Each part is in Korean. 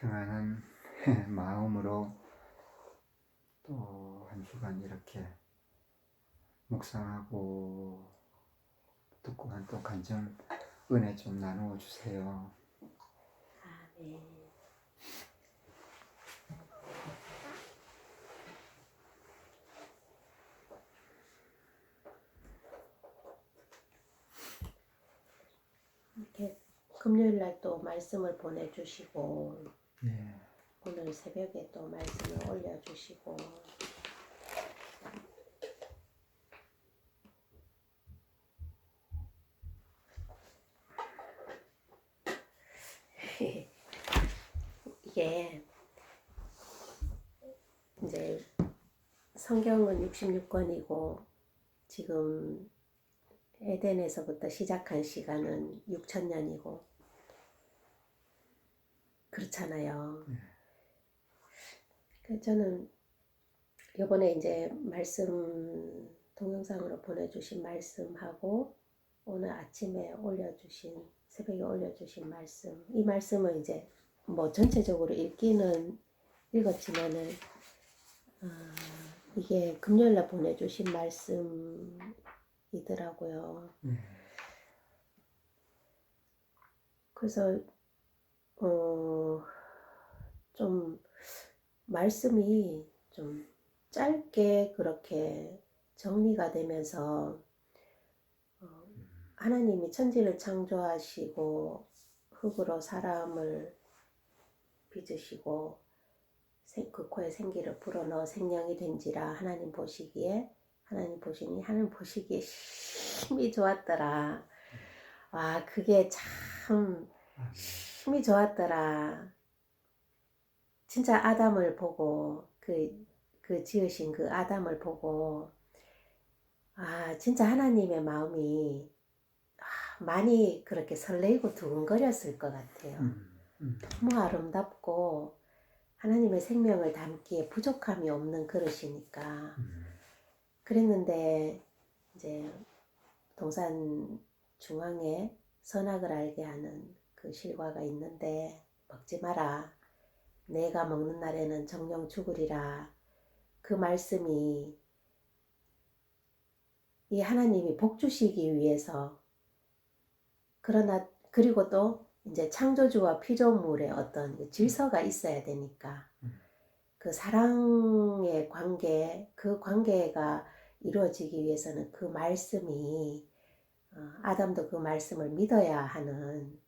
평안한 마음으로 또 한 주간 이렇게 묵상하고 듣고 한 또 간증 은혜 좀 나누어 주세요. 아멘. 이렇게 금요일 날 또 말씀을 보내주시고 네. 오늘 새벽에 또 말씀을 올려주시고 이게 이제 성경은 66권이고 지금 에덴에서부터 시작한 시간은 6,000년이고 그렇잖아요. 그래서 저는 이번에 이제 말씀 동영상으로 보내주신 말씀하고 오늘 아침에 올려주신 새벽에 올려주신 말씀, 이 말씀을 이제 뭐 전체적으로 읽었지만은 이게 금요일날 보내주신 말씀이더라고요. 그래서 좀 말씀이 좀 짧게 그렇게 정리가 되면서 하나님이 천지를 창조하시고 흙으로 사람을 빚으시고 그 코에 생기를 불어넣어 생명이 된지라 하나님 보시기에 힘이 좋았더라. 와, 그게 참 힘이 좋았더라. 진짜 아담을 보고 그 지으신 그 아담을 보고 진짜 하나님의 마음이 많이 그렇게 설레이고 두근거렸을 것 같아요. 너무 아름답고 하나님의 생명을 담기에 부족함이 없는 그릇이니까. 그랬는데 이제 동산 중앙에 선악을 알게 하는 그 실과가 있는데 먹지 마라. 내가 먹는 날에는 정령 죽으리라. 그 말씀이 이 하나님이 복 주시기 위해서 그리고 또 이제 창조주와 피조물의 어떤 질서가 있어야 되니까 그 사랑의 관계, 그 관계가 이루어지기 위해서는 그 말씀이 아담도 그 말씀을 믿어야 하는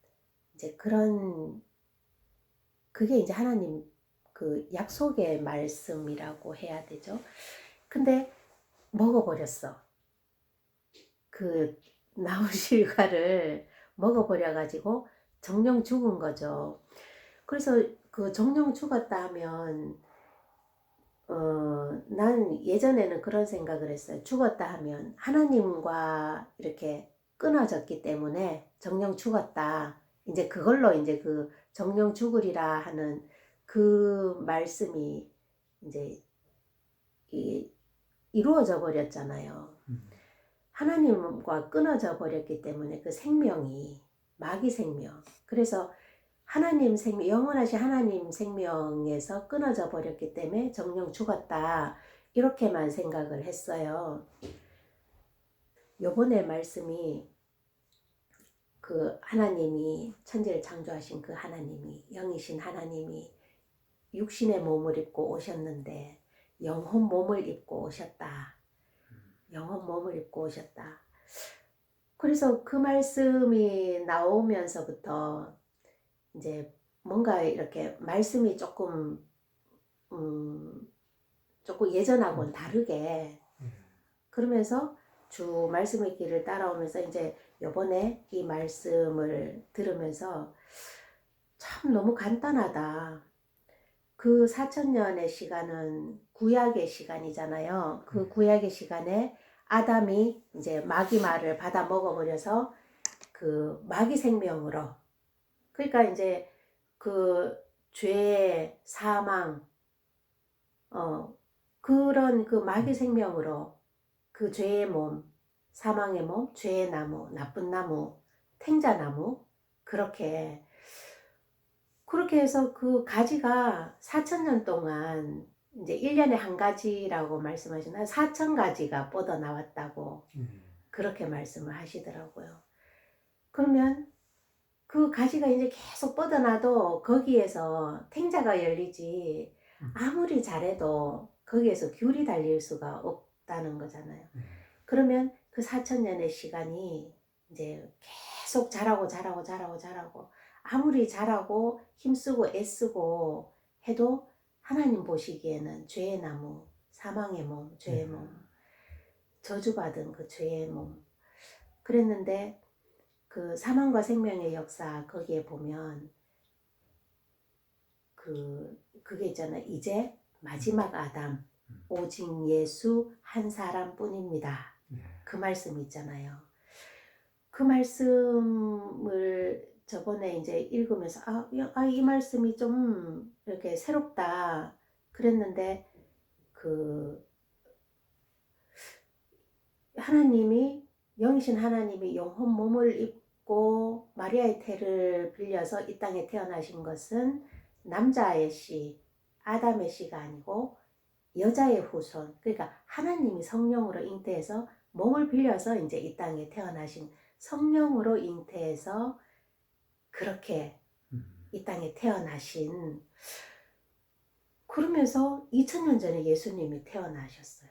이제 그게 이제 하나님 그 약속의 말씀이라고 해야 되죠. 근데 먹어버렸어. 그 나무 실과를 먹어버려가지고 정령 죽은 거죠. 그래서 그 정령 죽었다 하면 난 예전에는 그런 생각을 했어요. 죽었다 하면 하나님과 이렇게 끊어졌기 때문에 정령 죽었다. 이제 그걸로 이제 그 정령 죽으리라 하는 그 말씀이 이제 이루어져 버렸잖아요. 하나님과 끊어져 버렸기 때문에 그 생명이 마귀 생명. 그래서 하나님 생명, 영원하신 하나님 생명에서 끊어져 버렸기 때문에 정령 죽었다. 이렇게만 생각을 했어요. 요번에 말씀이 그 하나님이 천지를 창조하신 그 하나님이 영이신 하나님이 육신의 몸을 입고 오셨는데 영혼 몸을 입고 오셨다. 영혼 몸을 입고 오셨다. 그래서 그 말씀이 나오면서부터 이제 뭔가 이렇게 말씀이 조금 예전하고는 다르게 그러면서 주 말씀의 길을 따라오면서 이제 요번에 이 말씀을 들으면서 참 너무 간단하다. 그 4,000년의 시간은 구약의 시간이잖아요. 그 구약의 시간에 아담이 이제 마귀 말을 받아 먹어버려서 그 마귀 생명으로 그러니까 이제 그 죄의 사망 그런 그 마귀 생명으로 그 죄의 몸, 사망의 몸, 죄의 나무, 나쁜 나무, 탱자나무 그렇게 그렇게 해서 그 가지가 4,000년 동안 이제 1년에 한 가지라고 말씀하시나 4,000가지가 뻗어 나왔다고 그렇게 말씀을 하시더라고요. 그러면 그 가지가 이제 계속 뻗어나도 거기에서 탱자가 열리지 아무리 잘해도 거기에서 귤이 달릴 수가 없다는 거잖아요. 그러면 그 4,000년의 시간이 이제 계속 자라고 아무리 자라고 힘쓰고 애쓰고 해도 하나님 보시기에는 죄의 나무, 사망의 몸, 죄의 몸, 저주받은 그 죄의 몸. 그랬는데 그 사망과 생명의 역사 거기에 보면 그게 있잖아요. 이제 마지막 아담 오직 예수 한 사람뿐입니다. 그 말씀 있잖아요. 그 말씀을 저번에 이제 읽으면서 이 말씀이 좀 이렇게 새롭다 그랬는데 그 하나님이 영이신 하나님이 영혼 몸을 입고 마리아의 태를 빌려서 이 땅에 태어나신 것은 남자의 씨, 아담의 씨가 아니고 여자의 후손, 그러니까 하나님이 성령으로 잉태해서 몸을 빌려서 이제 이 땅에 태어나신 성령으로 잉태해서 그렇게 이 땅에 태어나신 그러면서 2000년 전에 예수님이 태어나셨어요.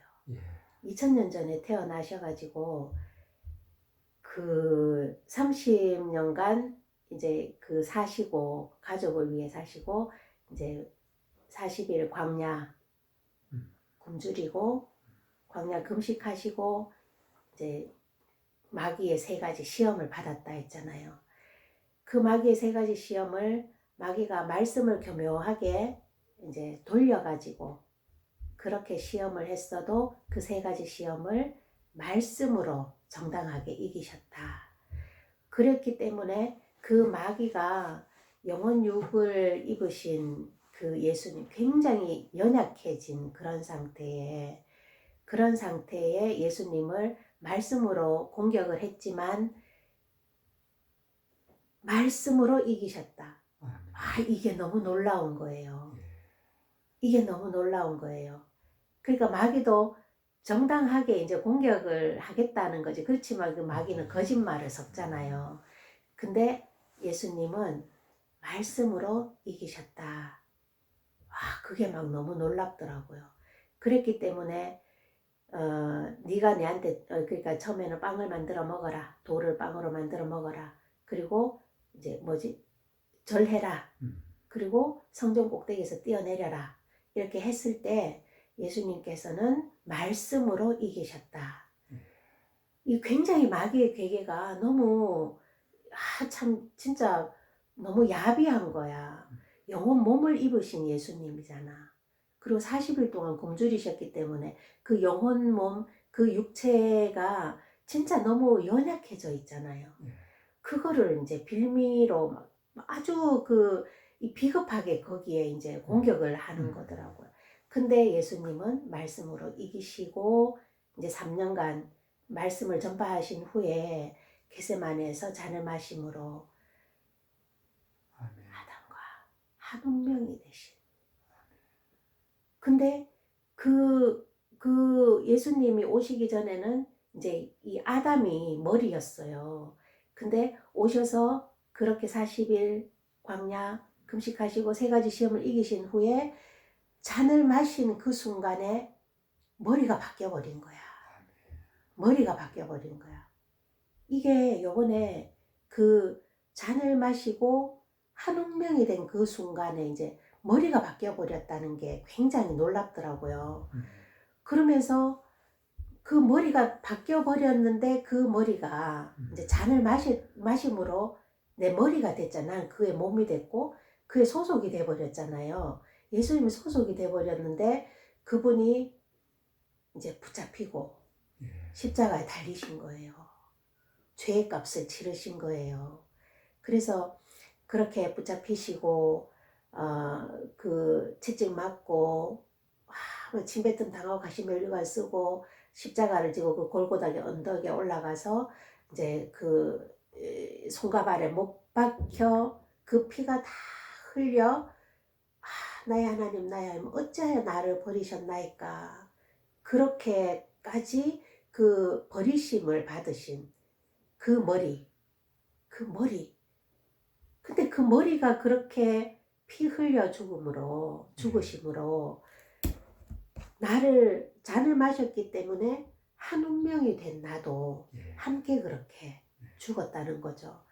2000년 전에 태어나셔가지고 그 30년간 이제 그 사시고 가족을 위해 사시고 이제 40일 광야 굶주리고 광야 금식하시고 이제 마귀의 3가지 시험을 받았다 했잖아요. 그 마귀의 3가지 시험을 마귀가 말씀을 교묘하게 이제 돌려가지고 그렇게 시험을 했어도 그 3가지 시험을 말씀으로 정당하게 이기셨다. 그랬기 때문에 그 마귀가 영혼 육을 입으신 그 예수님 굉장히 연약해진 그런 상태에 예수님을 말씀으로 공격을 했지만 말씀으로 이기셨다. 이게 너무 놀라운 거예요. 이게 너무 놀라운 거예요. 그러니까 마귀도 정당하게 이제 공격을 하겠다는 거지. 그렇지만 그 마귀는 거짓말을 섞잖아요. 근데 예수님은 말씀으로 이기셨다. 그게 막 너무 놀랍더라고요. 그랬기 때문에 네가 내한테 그러니까 처음에는 빵을 만들어 먹어라. 돌을 빵으로 만들어 먹어라. 그리고 이제 절해라. 그리고 성전 꼭대기에서 뛰어내려라. 이렇게 했을 때 예수님께서는 말씀으로 이기셨다. 이 굉장히 마귀의 괴계가 너무 참 진짜 너무 야비한 거야. 영혼 몸을 입으신 예수님이잖아. 그리고 40일 동안 굶주리셨기 때문에 그 영혼 몸, 그 육체가 진짜 너무 연약해져 있잖아요. 그거를 이제 빌미로 아주 비겁하게 거기에 이제 공격을 하는 거더라고요. 근데 예수님은 말씀으로 이기시고 이제 3년간 말씀을 전파하신 후에 겟세마네에서 잔을 마심으로 아담과 한 운명이 되신. 근데 그 예수님이 오시기 전에는 이제 이 아담이 머리였어요. 근데 오셔서 그렇게 40일 광야 금식하시고 3가지 시험을 이기신 후에 잔을 마신 그 순간에 머리가 바뀌어버린 거야. 머리가 바뀌어버린 거야. 이게 요번에 그 잔을 마시고 한 운명이 된 그 순간에 이제 머리가 바뀌어버렸다는 게 굉장히 놀랍더라고요. 그러면서 그 머리가 바뀌어버렸는데 그 머리가 이제 잔을 마심으로 내 머리가 됐잖아. 그의 몸이 됐고 그의 소속이 돼버렸잖아요. 예수님이 소속이 돼버렸는데 그분이 이제 붙잡히고 십자가에 달리신 거예요. 죄의 값을 치르신 거예요. 그래서 그렇게 붙잡히시고 그 채찍 맞고 침뱉음 당하고 가시면류관 쓰고 십자가를 지고 그 골고다 언덕에 올라가서 이제 그 손과 발에 못 박혀 그 피가 다 흘려 나의 하나님 나의 하나님 어찌하여 나를 버리셨나이까 그렇게까지 그 버리심을 받으신 그 머리 근데 그 머리가 그렇게 피 흘려 죽으심으로 나를 잔을 마셨기 때문에 한 운명이 된 나도 예. 함께 그렇게 죽었다는 거죠.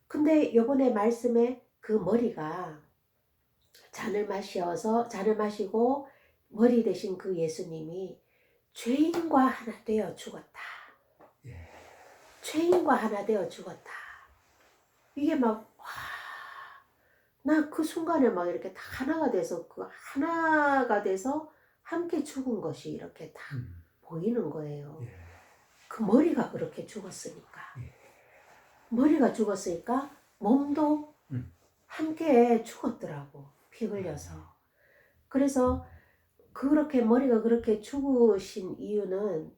근데 요번에 말씀에 그 머리가 잔을 마시고 머리 대신 그 예수님이 죄인과 하나 되어 죽었다. 예. 죄인과 하나 되어 죽었다. 이게 막 나 그 순간에 막 이렇게 다 하나가 돼서 그 하나가 돼서 함께 죽은 것이 이렇게 다 보이는 거예요. 예. 그 머리가 그렇게 죽었으니까. 예. 머리가 죽었으니까 몸도 함께 죽었더라고. 피 흘려서. 그래서 그렇게 머리가 그렇게 죽으신 이유는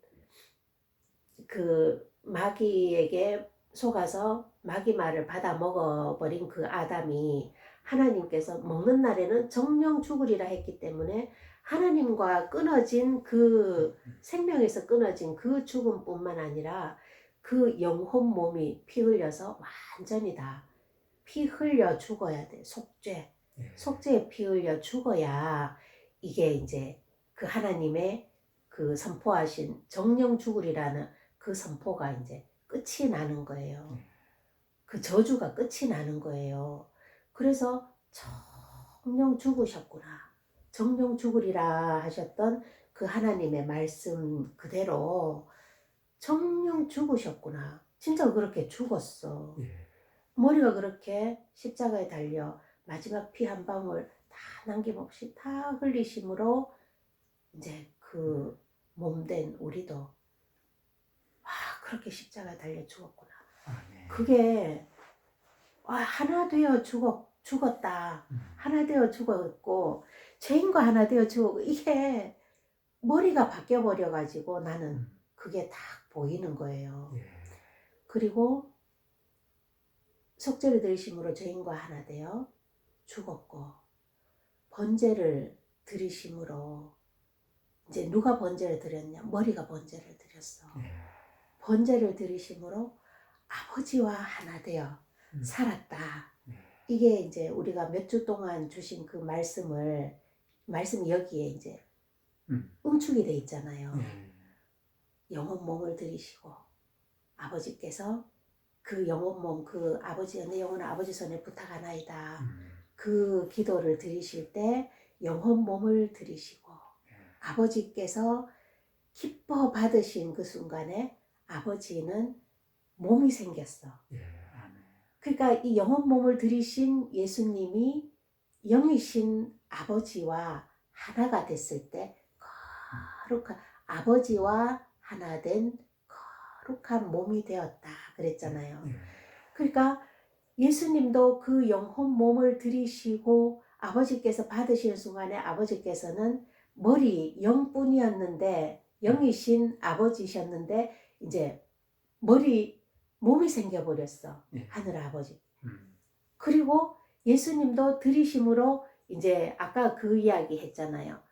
그 마귀에게 속아서 마귀 말을 받아 먹어버린 그 아담이 하나님께서 먹는 날에는 정령 죽으리라 했기 때문에 하나님과 끊어진 그 생명에서 끊어진 그 죽음뿐만 아니라 그 영혼 몸이 피 흘려서 완전히 다 피 흘려 죽어야 돼. 속죄에 피 흘려 죽어야 이게 이제 그 하나님의 그 선포하신 정령 죽으리라는 그 선포가 이제 끝이 나는 거예요. 그 저주가 끝이 나는 거예요. 그래서 정령 죽으셨구나. 정령 죽으리라 하셨던 그 하나님의 말씀 그대로 정령 죽으셨구나. 진짜 그렇게 죽었어. 머리가 그렇게 십자가에 달려 마지막 피 한 방울 다 남김없이 다 흘리심으로 이제 그 몸된 우리도 그렇게 십자가에 달려 죽었구나. 그게 하나 되어 죽었다. 하나 되어 죽었고 죄인과 하나 되어 죽었고 이게 머리가 바뀌어 버려 가지고 나는 그게 딱 보이는 거예요. 그리고 속죄를 들이심으로 죄인과 하나 되어 죽었고 번제를 들이심으로 이제 누가 번제를 드렸냐? 머리가 번제를 드렸어. 번제를 들이심으로 아버지와 하나 되어 살았다. 이게 이제 우리가 몇 주 동안 주신 그 말씀이 여기에 이제 응축이 돼 있잖아요. 영혼 몸을 들이시고 아버지께서 그 영혼 몸, 그 아버지, 내 영혼은 아버지 손에 부탁하나이다. 그 기도를 드리실 때 영혼 몸을 들이시고 아버지께서 기뻐 받으신 그 순간에 아버지는 몸이 생겼어. 그러니까 이 영혼 몸을 들이신 예수님이 영이신 아버지와 하나가 됐을 때 거룩한 아버지와 하나 된 거룩한 몸이 되었다 그랬잖아요. 그러니까 예수님도 그 영혼 몸을 들이시고 아버지께서 받으시는 순간에 아버지께서는 머리 영뿐이었는데 영이신 아버지셨는데 이제 몸이 생겨버렸어. 하늘 아버지. 그리고 예수님도 들이심으로 이제 아까 그 이야기 했잖아요.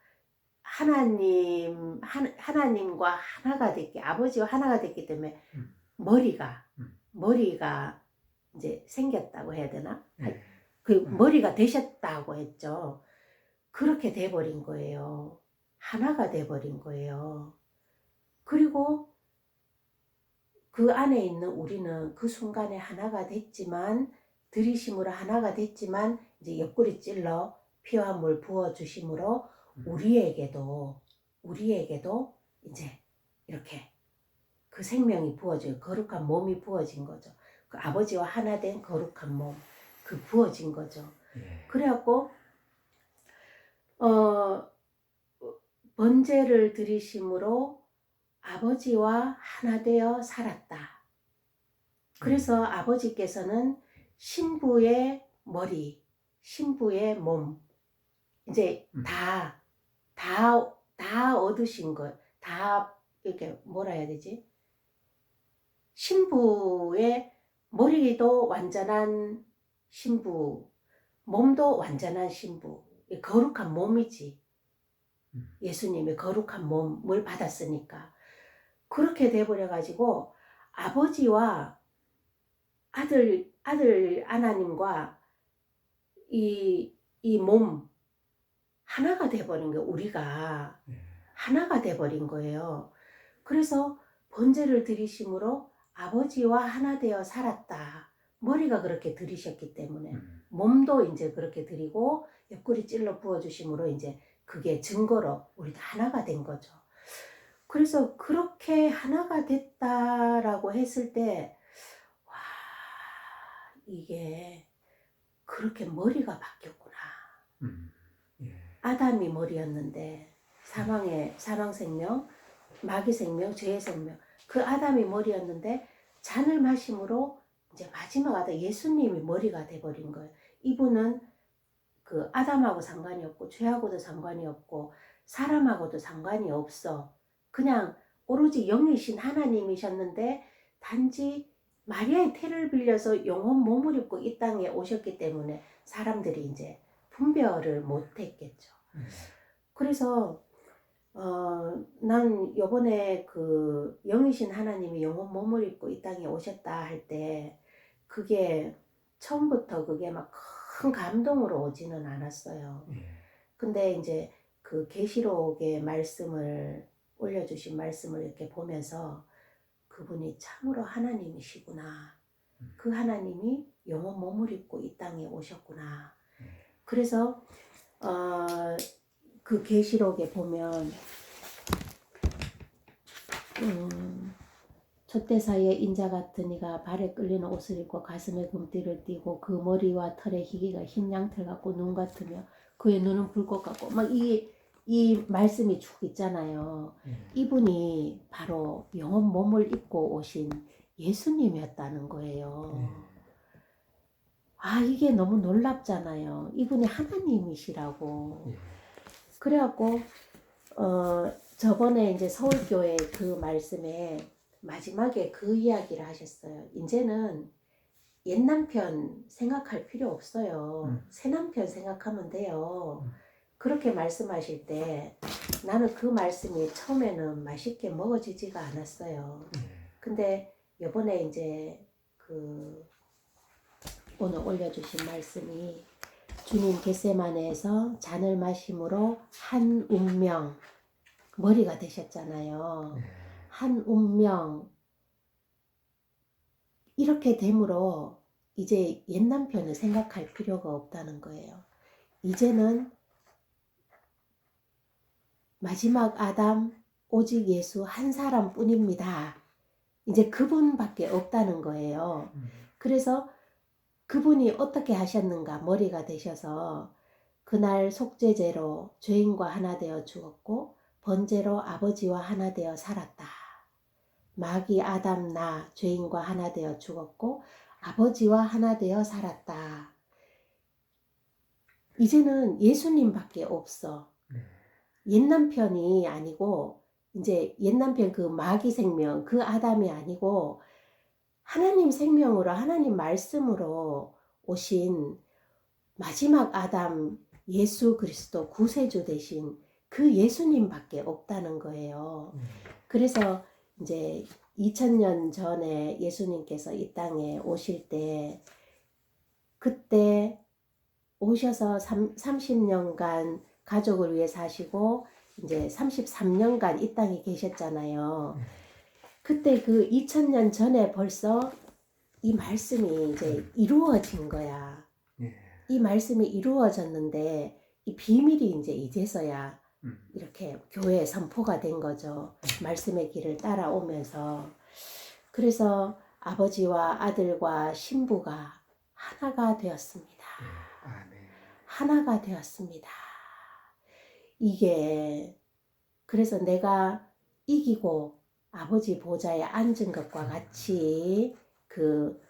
하나님과 하나가 됐기, 아버지와 하나가 됐기 때문에 머리가 이제 생겼다고 해야 되나? 그 머리가 되셨다고 했죠. 그렇게 돼버린 거예요. 하나가 돼버린 거예요. 그리고 그 안에 있는 우리는 그 순간에 하나가 됐지만 들이심으로 하나가 됐지만 이제 옆구리 찔러 피와 물 부어주심으로 우리에게도 이제 이렇게 그 생명이 부어져요. 거룩한 몸이 부어진 거죠. 그 아버지와 하나 된 거룩한 몸, 그 부어진 거죠. 그래갖고 번제를 드리심으로 아버지와 하나 되어 살았다. 그래서 아버지께서는 신부의 머리, 신부의 몸, 이제 다 얻으신 것, 다 이렇게 뭐라 해야 되지? 신부의 머리도 완전한 신부, 몸도 완전한 신부, 거룩한 몸이지. 음. 예수님이 거룩한 몸을 받았으니까. 그렇게 돼버려가지고 아버지와 아들 하나님과 이 몸 하나가 돼버린 거예요. 우리가 예. 하나가 돼버린 거예요. 그래서 번제를 드리심으로 아버지와 하나 되어 살았다. 머리가 그렇게 들이셨기 때문에 몸도 이제 그렇게 드리고 옆구리 찔러 부어주심으로 이제 그게 증거로 우리 다 하나가 된 거죠. 그래서 그렇게 하나가 됐다라고 했을 때, 와, 이게 그렇게 머리가 바뀌었구나. 예. 아담이 머리였는데 사망 생명, 마귀 생명, 죄의 생명. 그 아담이 머리였는데 잔을 마심으로 이제 마지막 아담 예수님이 머리가 돼버린 거예요. 이분은 그 아담하고 상관이 없고 죄하고도 상관이 없고 사람하고도 상관이 없어. 그냥 오로지 영이신 하나님이셨는데 단지 마리아의 태를 빌려서 영혼 몸을 입고 이 땅에 오셨기 때문에 사람들이 이제 분별을 못했겠죠. 그래서 난 요번에 그 영이신 하나님이 영혼 몸을 입고 이 땅에 오셨다 할 때 그게 처음부터 그게 막 큰 감동으로 오지는 않았어요. 근데 이제 그 계시록의 말씀을 올려주신 말씀을 이렇게 보면서 그분이 참으로 하나님이시구나. 그 하나님이 영혼 몸을 입고 이 땅에 오셨구나. 그래서 그 계시록에 보면 촛대사이에 인자 같은 이가 발에 끌리는 옷을 입고 가슴에 금띠를 띠고 그 머리와 털에 희기가 흰 양털 같고 눈 같으며 그의 눈은 불꽃 같고 막 이 말씀이 쭉 있잖아요. 이분이 바로 영혼 몸을 입고 오신 예수님이었다는 거예요. 아, 이게 너무 놀랍잖아요. 이분이 하나님이시라고. 그래갖고 저번에 이제 서울교회 그 말씀에 마지막에 그 이야기를 하셨어요. 이제는 옛 남편 생각할 필요 없어요. 새 남편 생각하면 돼요. 그렇게 말씀하실 때 나는 그 말씀이 처음에는 맛있게 먹어지지가 않았어요. 근데 요번에 이제 그 오늘 올려주신 말씀이 주님 겟세마네에서 잔을 마심으로 한 운명 머리가 되셨잖아요. 한 운명 이렇게 됨으로 이제 옛 남편을 생각할 필요가 없다는 거예요. 이제는 마지막 아담 오직 예수 한 사람뿐입니다. 이제 그분밖에 없다는 거예요. 그래서 그분이 어떻게 하셨는가 머리가 되셔서 그날 속죄제로 죄인과 하나 되어 죽었고 번제로 아버지와 하나 되어 살았다. 마귀 아담 나 죄인과 하나 되어 죽었고 아버지와 하나 되어 살았다. 이제는 예수님밖에 없어. 옛 남편이 아니고 이제 옛 남편 그 마귀 생명 그 아담이 아니고 하나님 생명으로 하나님 말씀으로 오신 마지막 아담 예수 그리스도 구세주 되신 그 예수님밖에 없다는 거예요. 그래서 이제 2000년 전에 예수님께서 이 땅에 오실 때 그때 오셔서 30년간 가족을 위해 사시고 이제 33년간 이 땅에 계셨잖아요. 그때 그 2000년 전에 벌써 이 말씀이 이제 이루어진 거야. 이 말씀이 이루어졌는데 이 비밀이 이제 이제서야 이렇게 교회에 선포가 된 거죠. 말씀의 길을 따라오면서. 그래서 아버지와 아들과 신부가 하나가 되었습니다. 하나가 되었습니다. 이게 그래서 내가 이기고 아버지 보좌에 앉은 것과 같이 그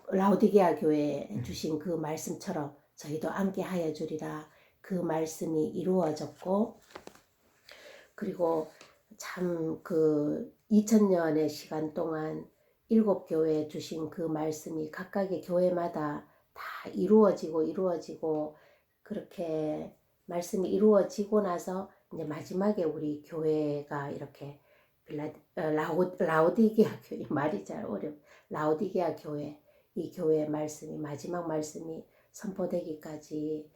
라오디게아 교회에 주신 그 말씀처럼 저희도 함께 하여 주리라. 그 말씀이 이루어졌고 그리고 참 그 2000년의 시간 동안 7교회에 주신 그 말씀이 각각의 교회마다 다 이루어지고 그렇게 말씀이 이루어지고 나서 이제 마지막에 우리 교회가 이렇게 라오디게아 교회 말이 잘 라오디게아 교회 이 교회 말씀이 마지막 말씀이 선포되기까지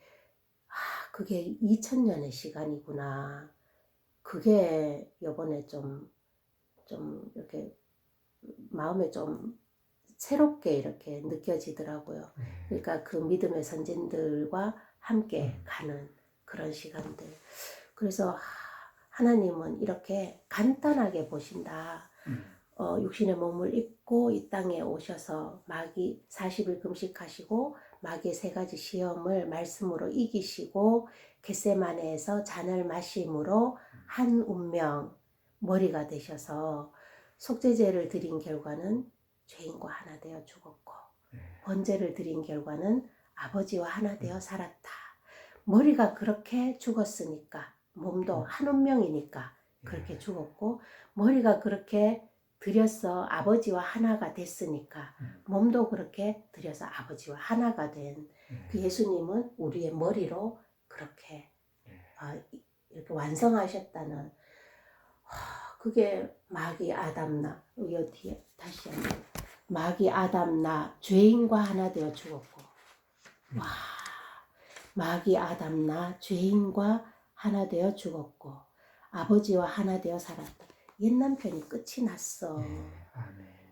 그게 2000년의 시간이구나. 그게 요번에 좀 이렇게 마음에 좀 새롭게 이렇게 느껴지더라고요. 그러니까 그 믿음의 선진들과 함께 가는 그런 시간들. 그래서 하나님은 이렇게 간단하게 보신다. 육신의 몸을 입고 이 땅에 오셔서 마귀 40일 금식하시고 마귀의 3가지 시험을 말씀으로 이기시고 겟세마네에서 잔을 마심으로 한 운명 머리가 되셔서 속죄제를 드린 결과는 죄인과 하나 되어 죽었고 번제를 드린 결과는 아버지와 하나 되어 살았다. 머리가 그렇게 죽었으니까 몸도 한 운명이니까 그렇게 죽었고 머리가 그렇게 들여서 아버지와 하나가 됐으니까 몸도 그렇게 들여서 아버지와 하나가 된 그 예수님은 우리의 머리로 그렇게 이렇게 완성하셨다는 그게 마귀 아담나 여기 뒤에 다시 한번 마귀 아담나 죄인과 하나 되어 죽었고 와 마귀 아담나 죄인과 하나 되어 죽었고 아버지와 하나 되어 살았다. 옛 남편이 끝이 났어.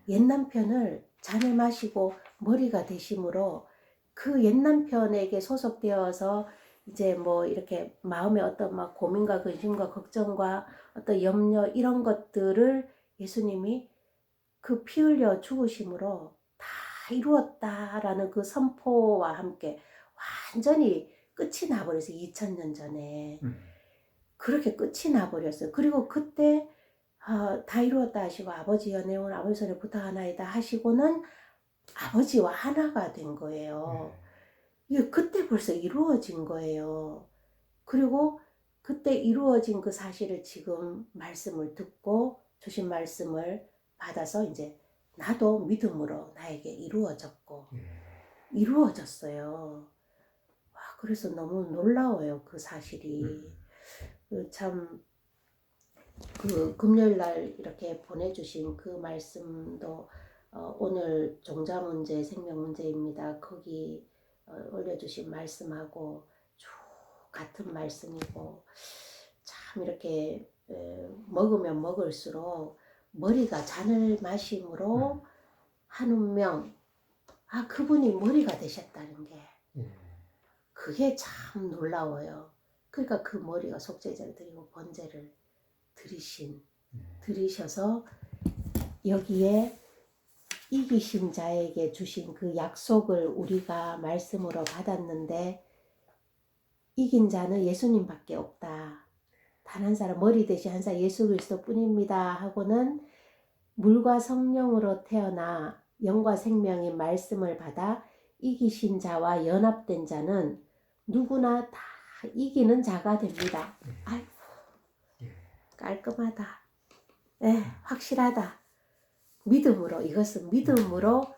옛 남편을 잔을 마시고 머리가 되심으로 그 옛 남편에게 소속되어서 이제 뭐 이렇게 마음에 어떤 막 고민과 근심과 걱정과 어떤 염려 이런 것들을 예수님이 그 피 흘려 죽으심으로 다 이루었다라는 그 선포와 함께 완전히 끝이 나버려서 2000년 전에 그렇게 끝이 나버렸어요. 그리고 그때 다 이루었다 하시고 아버지여 내 오늘 아버지 손에 부탁하나이다 하시고는 아버지와 하나가 된 거예요. 이게 그때 벌써 이루어진 거예요. 그리고 그때 이루어진 그 사실을 지금 말씀을 듣고 주신 말씀을 받아서 이제 나도 믿음으로 나에게 이루어졌고 이루어졌어요. 와, 그래서 너무 놀라워요. 그 사실이. 참 그 금요일 날 이렇게 보내주신 그 말씀도 오늘 종자 문제, 생명 문제입니다. 거기 올려주신 말씀하고 쭉 같은 말씀이고 참 이렇게 먹으면 먹을수록 머리가 잔을 마심으로 한 운명 그분이 머리가 되셨다는 게 그게 참 놀라워요. 그러니까 그 머리가 속죄제를 드리고 번제를 드리셔서 여기에 이기신 자에게 주신 그 약속을 우리가 말씀으로 받았는데 이긴 자는 예수님밖에 없다. 단 한 사람 머리 대신 한 사람 예수 그리스도 뿐입니다 하고는 물과 성령으로 태어나 영과 생명의 말씀을 받아 이기신 자와 연합된 자는 누구나 다 이기는 자가 됩니다. 아이고 깔끔하다. 확실하다. 믿음으로 이것은 믿음으로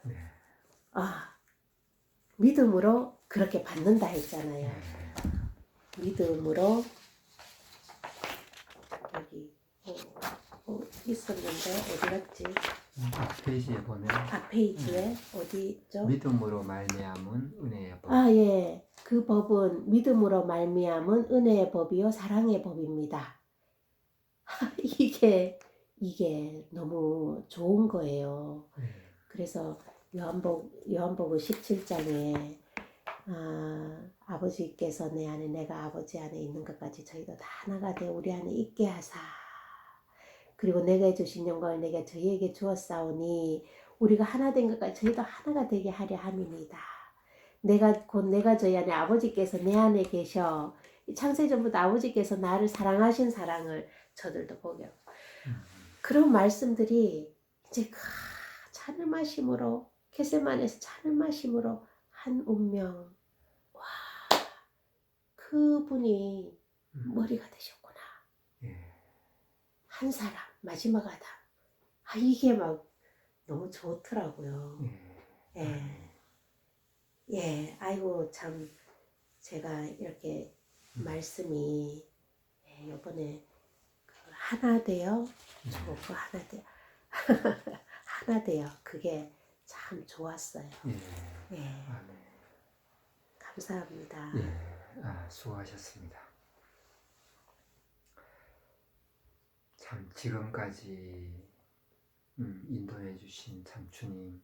믿음으로 그렇게 받는다 했잖아요. 믿음으로 여기 있었는데 어디 갔지? 페이지에 보면 페이지에 어디 있죠? 믿음으로 말미암은 은혜의 법. 예. 그 법은 믿음으로 말미암은 은혜의 법이요 사랑의 법입니다. 이게 너무 좋은 거예요. 그래서 요한복음 17장에 아버지께서 내 안에 내가 아버지 안에 있는 것까지 저희도 다 하나가 되어 우리 안에 있게 하사 그리고 내가 주신 영광을 내가 저희에게 주었사오니 우리가 하나 된 것까지 저희도 하나가 되게 하려 함이니이다. 내가 저희 안에 아버지께서 내 안에 계셔 창세전부터 아버지께서 나를 사랑하신 사랑을 저들도 보게 하고 그런 말씀들이 이제 잔을 마심으로 겟세마네에서 잔을 마심으로 한 운명 와 그분이 머리가 되셨구나. 한 사람 마지막 아담 이게 막 너무 좋더라고요. 예, 아이고 참 제가 이렇게 말씀이 예, 요번에 그 하나 돼요. 저거 그 하나 돼요. 하나 돼요. 그게 참 좋았어요. 예. 예, 아멘. 감사합니다. 예. 수고하셨습니다. 참 지금까지 인도해 주신 참 주님,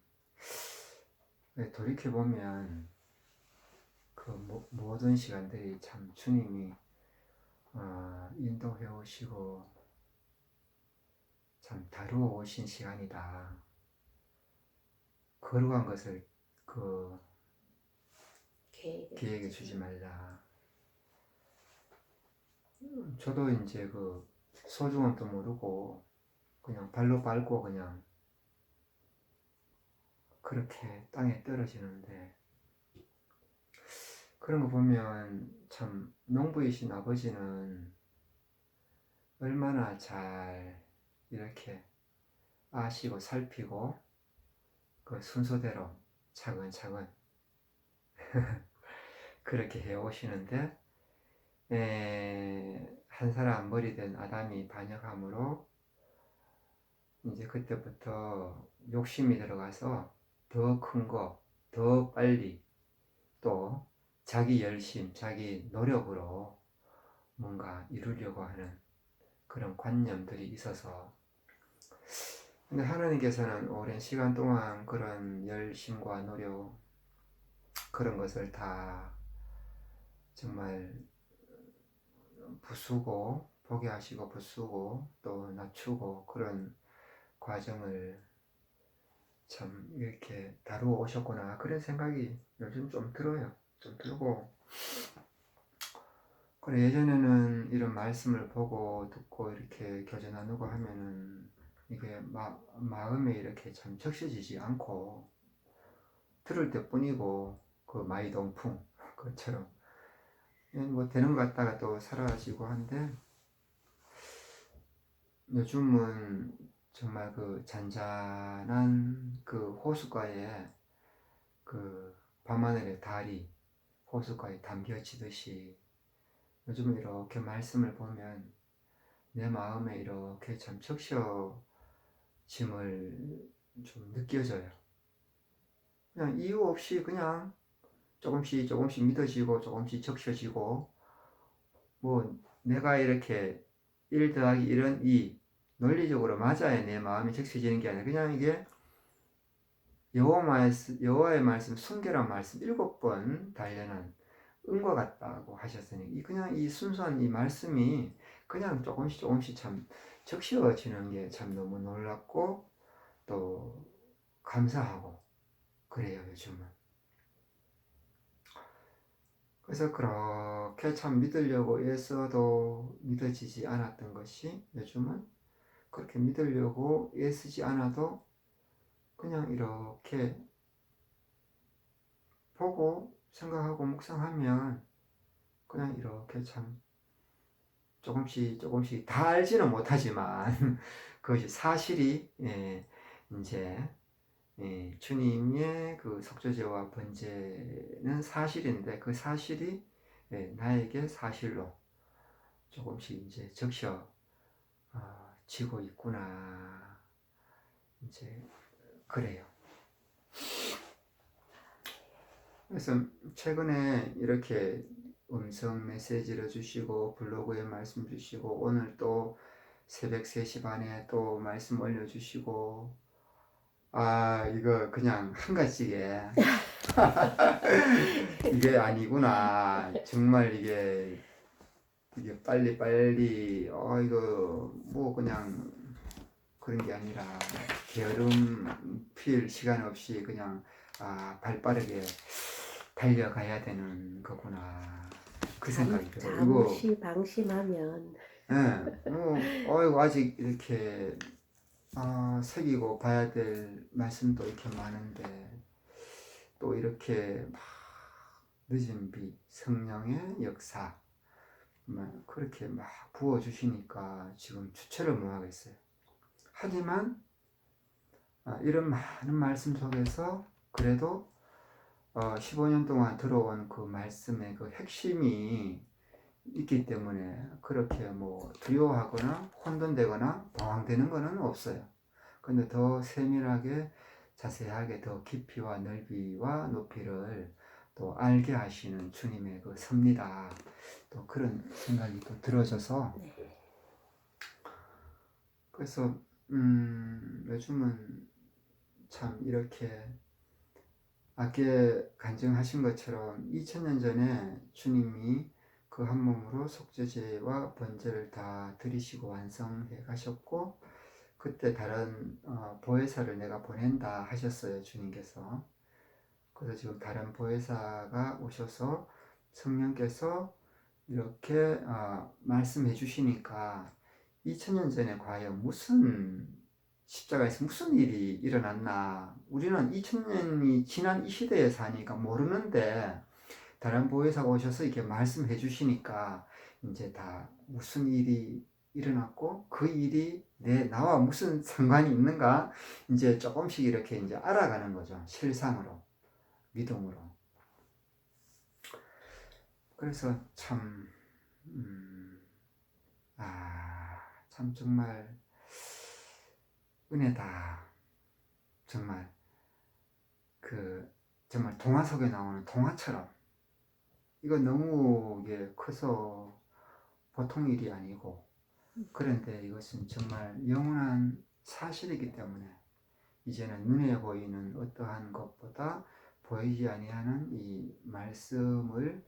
돌이켜 보면 그 모든 시간들이 참 주님이 인도해 오시고 참 다루어 오신 시간이다. 거룩한 것을 그 계획에 주지 말라. 저도 이제 그 소중함도 모르고 그냥 발로 밟고 그냥 그렇게 땅에 떨어지는데, 그런 거 보면 참 농부이신 아버지는 얼마나 잘 이렇게 아시고 살피고 그 순서대로 차근차근 그렇게 해 오시는데, 한 사람 머리 된 아담이 반역함으로 이제 그때부터 욕심이 들어가서 더 큰 거, 더 빨리, 또 자기 열심, 자기 노력으로 뭔가 이루려고 하는 그런 관념들이 있어서, 근데 하나님께서는 오랜 시간 동안 그런 열심과 노력, 그런 것을 다 정말 부수고, 보게 하시고 부수고 또 낮추고 그런 과정을 참 이렇게 다루어 오셨구나, 그런 생각이 요즘 좀 들어요. 좀 들고, 그래 예전에는 이런 말씀을 보고 듣고 이렇게 교제 나누고 하면은 이게 마음에 이렇게 참 적셔지지 않고 들을 때뿐이고 그 마이동풍 그처럼 뭐 되는 것 같다가 또 사라지고 한데, 요즘은 정말 그 잔잔한 그 호숫가에 그 밤하늘의 달이 호숫가에 담겨지듯이 요즘은 이렇게 말씀을 보면 내 마음에 이렇게 참 적셔짐을 좀 느껴져요. 그냥 이유 없이 그냥 조금씩 조금씩 믿어지고 조금씩 적셔지고, 뭐 내가 이렇게 1 더하기 1은 2 논리적으로 맞아야 내 마음이 적셔지는 게 아니라 그냥 이게 여호와의 말씀 순결한 말씀 7번 단련한 은과 같다고 하셨으니 그냥 이 순수한 이 말씀이 그냥 조금씩 조금씩 참 적셔지는 게 참 너무 놀랍고 또 감사하고 그래요 요즘은. 그래서 그렇게 참 믿으려고 애써도 믿어지지 않았던 것이 요즘은 그렇게 믿으려고 애쓰지 않아도 그냥 이렇게 보고 생각하고 묵상하면 그냥 이렇게 참 조금씩 조금씩 다 알지는 못하지만 그것이 사실이 이제 주님의 그 속죄제와 번제는 사실인데 그 사실이 나에게 사실로 조금씩 이제 지고 있구나, 이제 그래요. 그래서 최근에 이렇게 음성 메시지를 주시고 블로그에 말씀 주시고 오늘 또 새벽 3시 반에 또 말씀 올려주시고, 이거 그냥 한 가지에 이게 아니구나 정말 이게 빨리 이거 뭐 그냥 그런 게 아니라 게으름 필 시간 없이 그냥 발 빠르게 달려가야 되는 거구나, 그 생각이 들어요. 잠시 방심하면 뭐 아직 이렇게 새기고 봐야 될 말씀도 이렇게 많은데 또 이렇게 막 늦은 비 성령의 역사 그렇게 막 부어주시니까 지금 주체를 못 하겠어요. 하지만 이런 많은 말씀 속에서 그래도 15년 동안 들어온 그 말씀의 그 핵심이 있기 때문에 그렇게 뭐 두려워하거나 혼돈되거나 방황되는 것은 없어요. 근데 더 세밀하게 자세하게 더 깊이와 넓이와 높이를 또 알게 하시는 주님의 그 섭니다. 또 그런 생각이 또 들어져서 네. 그래서 요즘은 참 이렇게 아께 간증하신 것처럼 2000년 전에 주님이 그 한 몸으로 속죄제와 번제를 다 드리시고 완성해 가셨고 그때 다른 보혜사를 내가 보낸다 하셨어요, 주님께서. 그래서 지금 다른 보혜사가 오셔서 성령께서 이렇게 말씀해 주시니까 2000년 전에 과연 무슨 십자가에서 무슨 일이 일어났나, 우리는 2000년이 지난 이 시대에 사니까 모르는데 다른 보혜사가 오셔서 이렇게 말씀해 주시니까 이제 다 무슨 일이 일어났고 그 일이 나와 무슨 상관이 있는가 이제 조금씩 이렇게 이제 알아가는 거죠. 실상으로, 믿음으로. 그래서 참, 참 정말 은혜다. 정말 정말 동화 속에 나오는 동화처럼 이거 너무 이게 커서 보통 일이 아니고 그런데 이것은 정말 영원한 사실이기 때문에 이제는 눈에 보이는 어떠한 것보다 보이지 아니하는 이 말씀을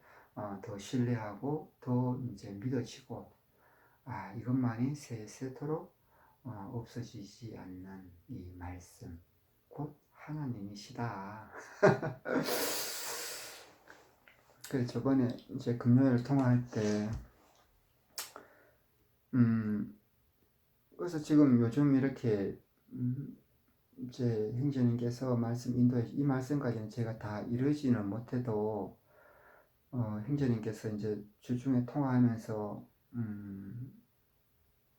더 신뢰하고 더 이제 믿어지고 이것만이 세세토록 없어지지 않는 이 말씀 곧 하나님이시다. 그래서 저번에 이제 금요일 통화할 때 그래서 지금 요즘 이렇게 이제 형제님께서 말씀 인도해 이 말씀까지는 제가 다 이루지는 못해도 형제님께서 이제 주중에 통화하면서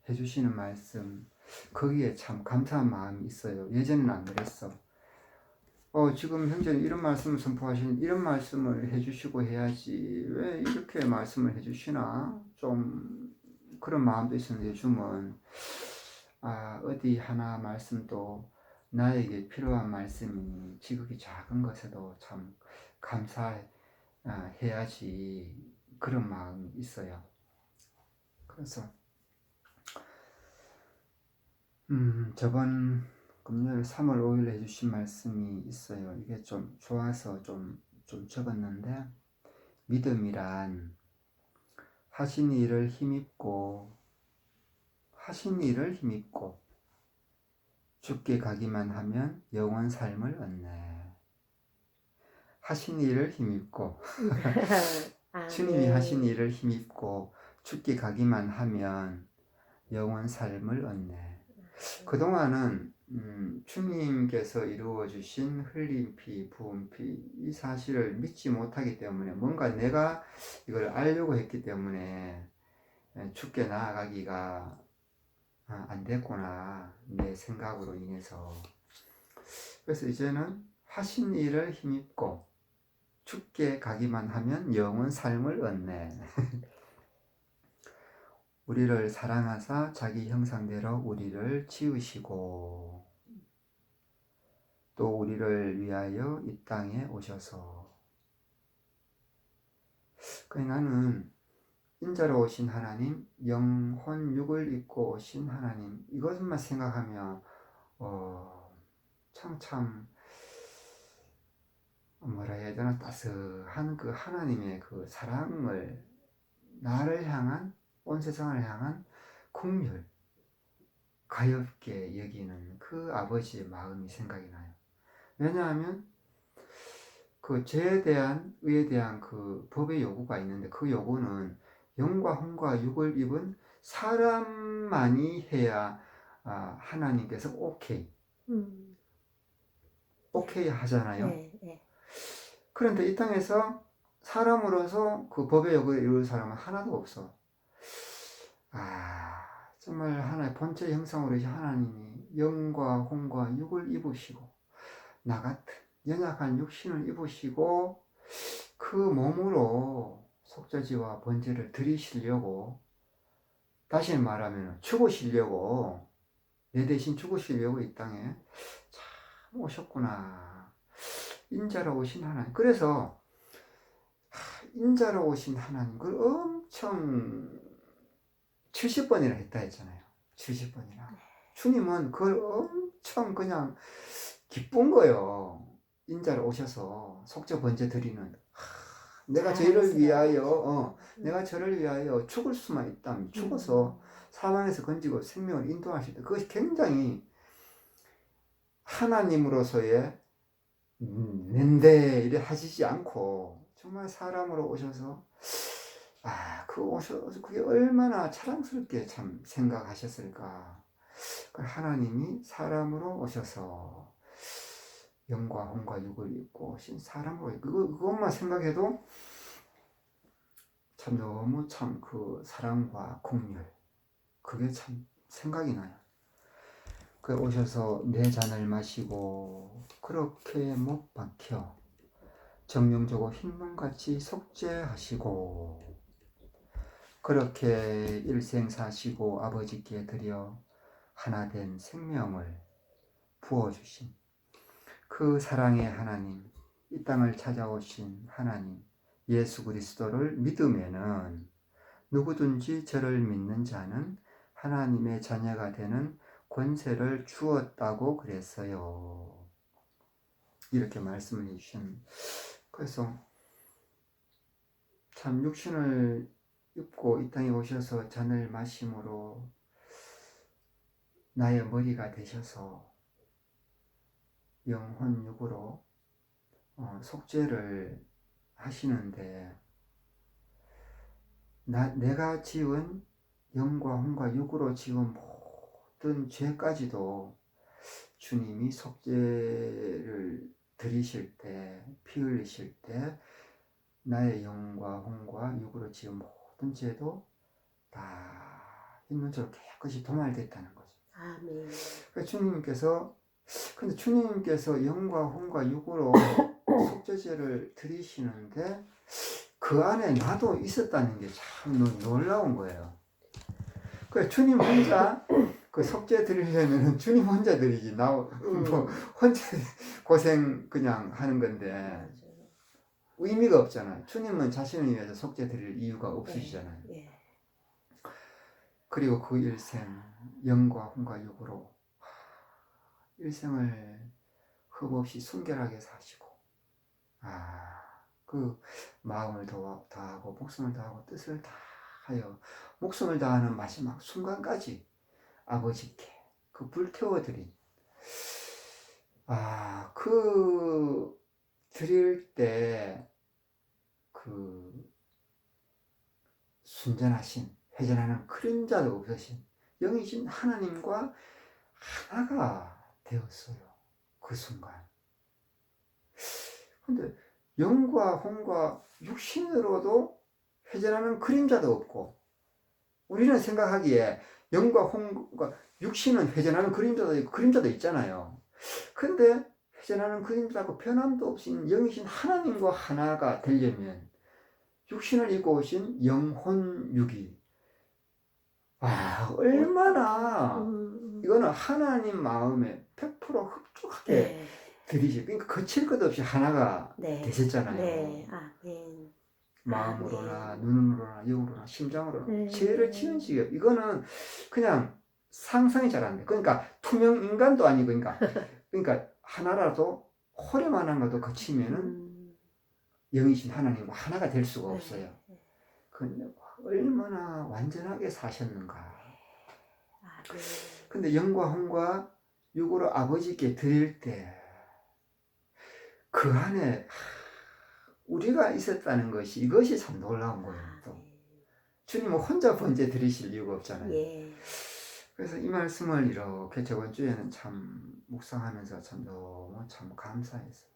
해주시는 말씀 거기에 참 감사한 마음이 있어요. 예전에는 안 그랬어. 지금 형제님 이런 말씀을 선포하시는 이런 말씀을 해주시고 해야지 왜 이렇게 말씀을 해주시나 좀 그런 마음도 있었는데 요즘은 어디 하나 말씀도 나에게 필요한 말씀이 지극히 작은 것에도 참 감사해야지 그런 마음이 있어요. 그래서 저번 금요일 3월 5일 해주신 말씀이 있어요. 이게 좀 좋아서 좀 적었는데 믿음이란 하신 일을 힘입고 죽게 가기만 하면 영원 삶을 얻네. 하신 일을 힘입고 주님이 하신 일을 힘입고 죽게 가기만 하면 영원 삶을 얻네. 그동안은 주님께서 이루어 주신 흘린 피, 부은 피 이 사실을 믿지 못하기 때문에 뭔가 내가 이걸 알려고 했기 때문에 죽게 나아가기가 안 됐구나 내 생각으로 인해서. 그래서 이제는 하신 일을 힘입고 죽게 가기만 하면 영원 삶을 얻네. 우리를 사랑하사 자기 형상대로 우리를 지으시고 또 우리를 위하여 이 땅에 오셔서 나는 인자로 오신 하나님, 영혼 육을 입고 오신 하나님 이것만 생각하면 참 뭐라 해야 되나 따스한 그 하나님의 그 사랑을 나를 향한 온 세상을 향한 긍휼 가엾게 여기는 그 아버지의 마음이 생각이 나요. 왜냐하면 그 죄에 대한 의에 대한 그 법의 요구가 있는데 그 요구는 영과 혼과 육을 입은 사람만이 해야 하나님께서 오케이 하잖아요. 네. 그런데 이 땅에서 사람으로서 그 법의 요구를 이룰 사람은 하나도 없어. 정말 하나의 본체 형상으로 하나님이 영과 혼과 육을 입으시고 나 같은 연약한 육신을 입으시고 그 몸으로 속죄지와 번제를 드리시려고, 다시 말하면 죽으시려고, 내 대신 죽으시려고 이 땅에 참 오셨구나. 인자로 오신 하나님. 그래서 인자로 오신 하나님, 그걸 엄청 70번이나 했다 했잖아요. 70번이나. 주님은 그걸 엄청 그냥 기쁜 거예요. 인자로 오셔서 속죄 번제 드리는. 내가 저희를 위하여, 내가 저를 위하여 죽을 수만 있다면 죽어서 사망에서 건지고 생명을 인도하실 때, 그것이 굉장히 하나님으로서의 낸데 이래 하시지 않고 정말 사람으로 오셔서, 그게 얼마나 자랑스럽게 참 생각하셨을까. 하나님이 사람으로 오셔서 영과 혼과 육을 입고 오신 사람으로, 그것만 생각해도 참 너무 참 그 사랑과 긍휼, 그게 참 생각이 나요. 그 오셔서 내 잔을 마시고 그렇게 못 박혀 정령적으로 흰눈같이 속죄하시고 그렇게 일생 사시고 아버지께 드려 하나 된 생명을 부어주신 그 사랑의 하나님, 이 땅을 찾아오신 하나님 예수 그리스도를 믿으면은 누구든지 저를 믿는 자는 하나님의 자녀가 되는 권세를 주었다고 그랬어요. 이렇게 말씀을 해주신. 그래서 참 육신을 입고 이 땅에 오셔서 잔을 마심으로 나의 머리가 되셔서 영혼 육으로 속죄를 하시는데, 내가 지은 영과 혼과 육으로 지은 모든 죄까지도 주님이 속죄를 드리실 때, 피 흘리실 때 나의 영과 혼과 육으로 지은 모든 죄도 다 흰눈처럼 깨끗이 도말됐다는 거죠. 아멘. 근데 주님께서 영과 혼과 육으로 속죄제를 드리시는데 그 안에 나도 있었다는 게 참 놀라운 거예요. 그 주님 혼자 그 속죄 드리려면 주님 혼자 드리지, 혼자 고생 그냥 하는 건데 의미가 없잖아요. 주님은 자신을 위해서 속죄 드릴 이유가 없으시잖아요. 그리고 그 일생 영과 혼과 육으로 일생을 흠없이 순결하게 사시고, 그 마음을 다하고 목숨을 다하고 뜻을 다하여 목숨을 다하는 마지막 순간까지 아버지께 그 불태워드린, 그 드릴 때 그 순전하신, 회전하는 그림자도 없으신 영이신 하나님과 하나가 되었어요. 그 순간. 근데 영과 혼과 육신으로도 회전하는 그림자도 없고, 우리는 생각하기에 영과 혼과 육신은 회전하는 그림자도 있잖아요. 근데 회전하는 그림자고 변함도 없인 영이신 하나님과 하나가 되려면 육신을 입고 오신 영혼 육이 얼마나 이거는 하나님 마음에 100% 흡족하게 드리시, 그러니까 거칠 것 없이 하나가 되셨잖아요. 마음으로나 눈으로나 영으로나 심장으로나 죄를 지은 지경, 이거는 그냥 상상이 잘 안 돼. 그러니까 투명 인간도 아니고, 그러니까 하나라도 호렴하는 것도 거치면은 영이신 하나님과 하나가 될 수가 없어요. 근데 얼마나 완전하게 사셨는가. 근데 영과 혼과 육으로 아버지께 드릴 때 그 안에 우리가 있었다는 것이, 이것이 참 놀라운 거예요. 또 주님은 혼자 번제 드리실 이유가 없잖아요. 그래서 이 말씀을 이렇게 저번 주에는 참 묵상하면서 참 너무 참 감사했어요.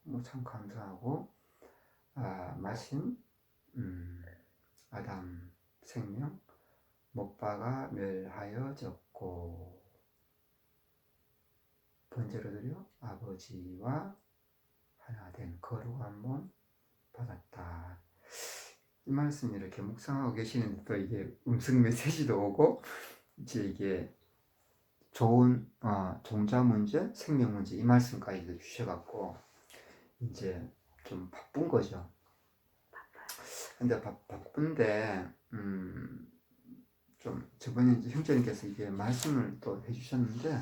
너무 참 감사하고, 마신 아담 생명 못 박아 멸하여졌고, 번제로 드려 아버지와 하나 된 거룩한 몸 받았다. 이 말씀 이렇게 묵상하고 계시는데 또 이게 음성 메시지도 오고 이제 이게 좋은 종자 문제, 생명 문제 이 말씀까지도 주셔갖고 이제 좀 바쁜 거죠. 근데 바쁜데 좀 저번에 이제 형제님께서 이게 말씀을 또 해주셨는데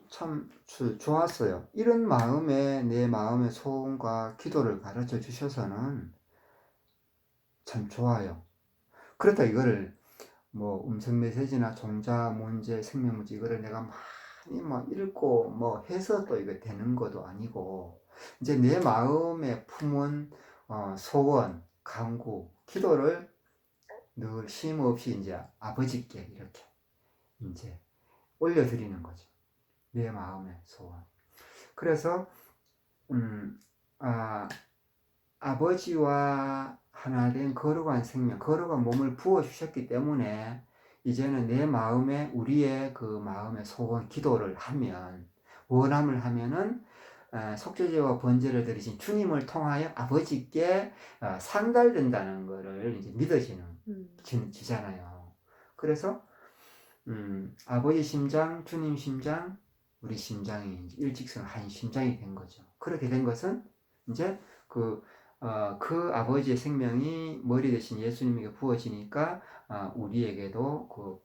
참 좋았어요. 이런 마음에 내 마음의 소원과 기도를 가르쳐 주셔서는 참 좋아요. 그렇다 이거를 뭐 음성 메시지나 종자 문제, 생명 문제 이거를 내가 많이 막 읽고 뭐 해서 또 이거 되는 것도 아니고 이제 내 마음에 품은 소원, 간구, 기도를 늘 쉼 없이 이제 아버지께 이렇게 이제 올려드리는 거죠. 내 마음의 소원. 그래서 아버지와 하나 된 거룩한 생명, 거룩한 몸을 부어 주셨기 때문에 이제는 내 마음에 우리의 그 마음의 소원, 기도를 하면 원함을 하면은 속죄제와 번제를 드리신 주님을 통하여 아버지께 상달된다는 것을 이제 믿어지는 지잖아요. 그래서 아버지 심장, 주님 심장, 우리 심장이 일직선 한 심장이 된 거죠. 그렇게 된 것은 이제 그 아버지의 생명이 머리 대신 예수님에게 부어지니까 우리에게도 그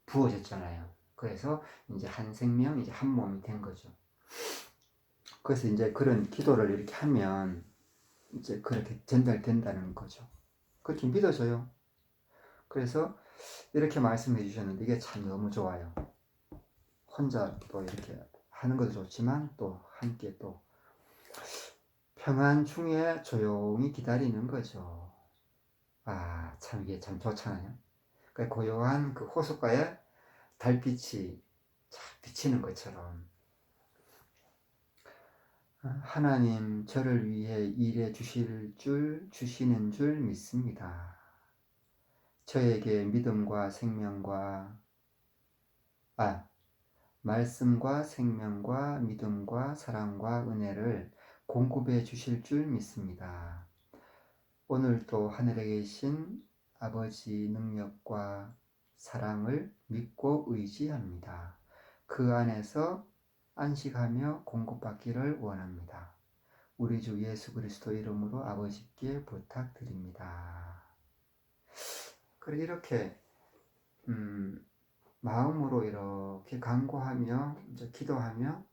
부어졌잖아요. 그래서 이제 한 생명, 이제 한 몸이 된 거죠. 그래서 이제 그런 기도를 이렇게 하면 이제 그렇게 전달된다는 거죠. 그렇게 믿어져요. 그래서 이렇게 말씀해 주셨는데 이게 참 너무 좋아요. 혼자 또 이렇게 하는 것도 좋지만 또 함께 또 평안 중에 조용히 기다리는 거죠. 참 이게 참 좋잖아요. 그 고요한 그 호숫가에 달빛이 쫙 비치는 것처럼 하나님 저를 위해 일해 주시는 줄 믿습니다. 저에게 믿음과 생명과 말씀과 생명과 믿음과 사랑과 은혜를 공급해 주실 줄 믿습니다. 오늘도 하늘에 계신 아버지 능력과 사랑을 믿고 의지합니다. 그 안에서 안식하며 공급받기를 원합니다. 우리 주 예수 그리스도 이름으로 아버지께 부탁드립니다. 그래 이렇게 마음으로 이렇게 간구하며 이제 기도하며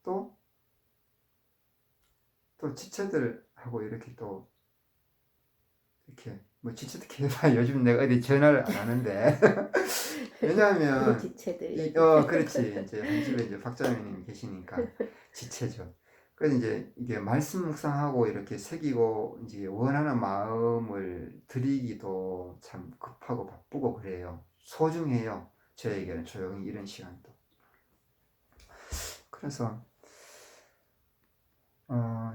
또 지체들하고 이렇게 또 이렇게 뭐 지체들 해봐 요즘 내가 어디 전화를 안 하는데 왜냐하면 지체들 그렇지 이제 한 집에 이제 박자매님 계시니까 지체죠. 그래서 이제 이게 말씀 묵상하고 이렇게 새기고 이제 원하는 마음을 드리기도 참 급하고 바쁘고 그래요. 소중해요. 저에게는 조용히 이런 시간도. 그래서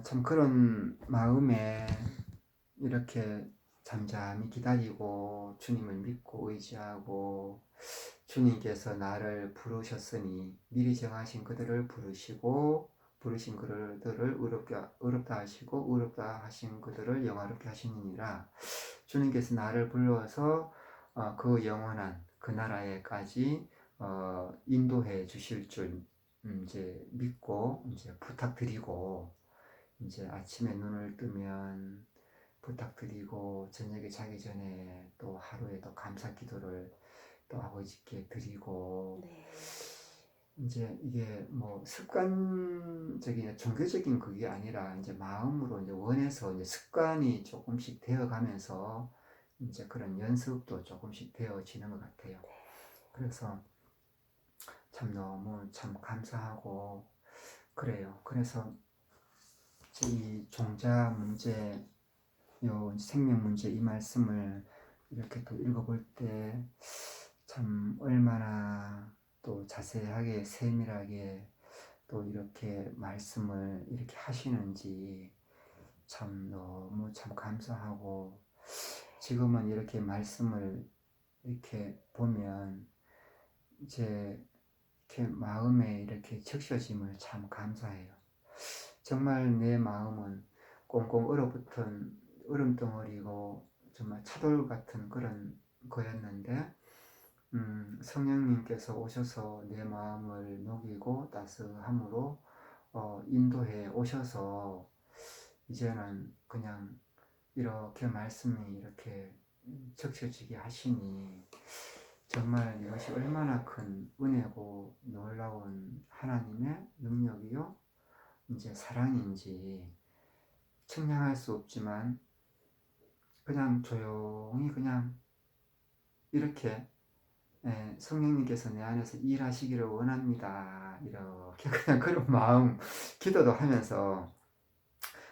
참 그런 마음에 이렇게 잠잠히 기다리고 주님을 믿고 의지하고 주님께서 나를 부르셨으니 미리 정하신 그들을 부르시고 부르신 그들을 어렵다 하시고 어렵다 하신 그들을 영화롭게 하시느니라. 주님께서 나를 불러서 그 영원한 그 나라에까지 인도해 주실 줄 이제 믿고 이제 부탁드리고 이제 아침에 눈을 뜨면 부탁드리고 저녁에 자기 전에 또 하루에 또 감사 기도를 또 아버지께 드리고 네. 이제 이게 뭐 습관적인 종교적인 그게 아니라 이제 마음으로 이제 원해서 이제 습관이 조금씩 되어가면서 이제 그런 연습도 조금씩 되어지는 것 같아요. 그래서 참 너무 참 감사하고 그래요. 그래서 이 종자 문제, 요 생명 문제 이 말씀을 이렇게 또 읽어볼 때 참 얼마나 또 자세하게 세밀하게 또 이렇게 말씀을 이렇게 하시는지 참 너무 참 감사하고 지금은 이렇게 말씀을 이렇게 보면 이제 이렇게 마음에 이렇게 적셔짐을 참 감사해요. 정말 내 마음은 꽁꽁 얼어붙은 얼음덩어리고 정말 차돌 같은 그런 거였는데 성령님께서 오셔서 내 마음을 녹이고 따스함으로 인도해 오셔서 이제는 그냥 이렇게 말씀이 이렇게 적셔지게 하시니 정말 이것이 얼마나 큰 은혜고 놀라운 하나님의 능력이요 이제 사랑인지 측량할 수 없지만 그냥 조용히 그냥 이렇게 성령님께서 내 안에서 일하시기를 원합니다. 이렇게 그냥 그런 마음 기도도 하면서